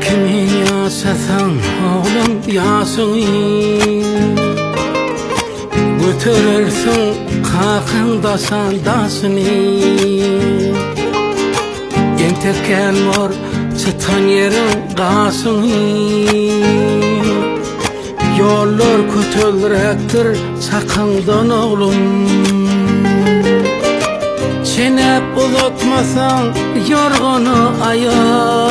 Kimin yasasan oğlum yasın, götürürsün kakındasan dasını. Enterken mor çıtan yerin kasın, yollar kötülrektir sakından oğlum. Çenep uzatmasan yorgunu ayağa,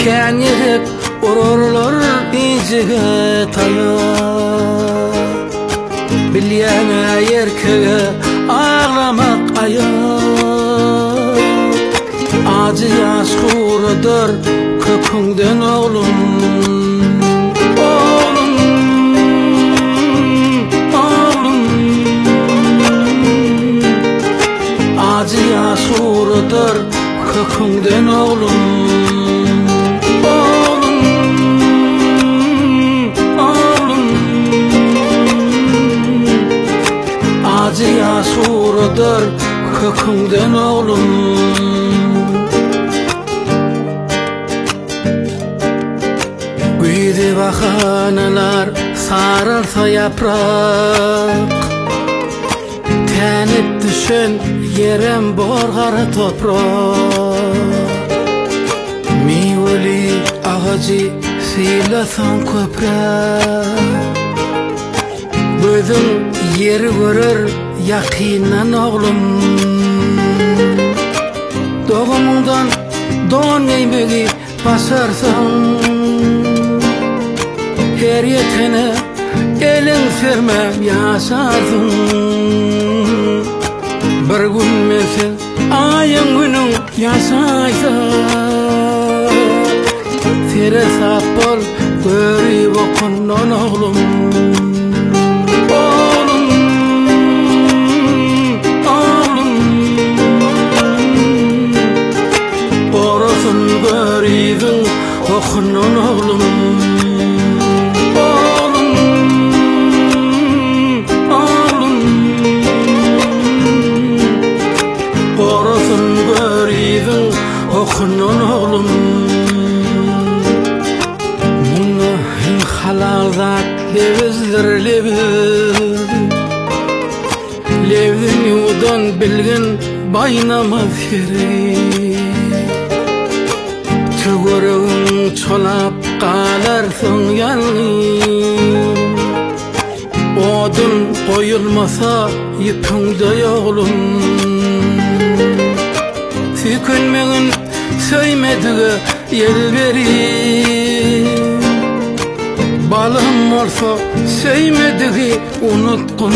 ken yedip ururlar izige tayağa. Bilyene yerkege ağlamak ayağa, acı yaş kurudur kökünden oğlum. Oğlum, oğlum, acı yaş kurudur kökünden oğlum. Oğlum, oğlum, acı yaş kurudur kökünden oğlum. Büyüdü bahaneler sararsa yaprak, tenip düşen yerem borgara toprak. Meyveli ağacı silasan köprek, gözün yeri görür yakinan oğlum. Doğumundan don eymegi basarsan, her yetene elin sermem yasarsın. Bir gün mesela ayın günün yasaysa, tere sap bol görüp okundan oğlum. Oğlum, oğlum, orasın görübün okundan oğlum. Okunun oğlum, bunu halal zat levizdir leviz. Levzin yudan bilgin baynamaz yeri, tügürün çolap qalarsın yalnız. Odun koyulmasa yıpında oğlum, tükünmeğin söymediği yel verir. Balım olsa söymediği unutkun,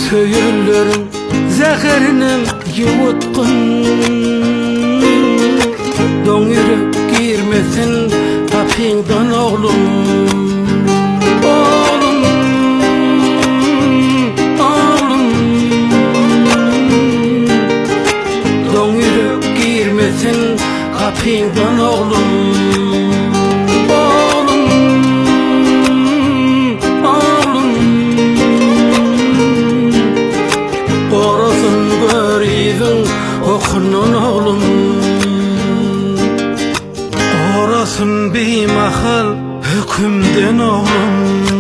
söyürlerin zehirinin yuvutkun. Don yürek girmesin kapından oğlum. Kapından oğlum, oğlum, oğlum, orasın görübün okunun oğlum. Orasın bir mahal hükümden oğlum.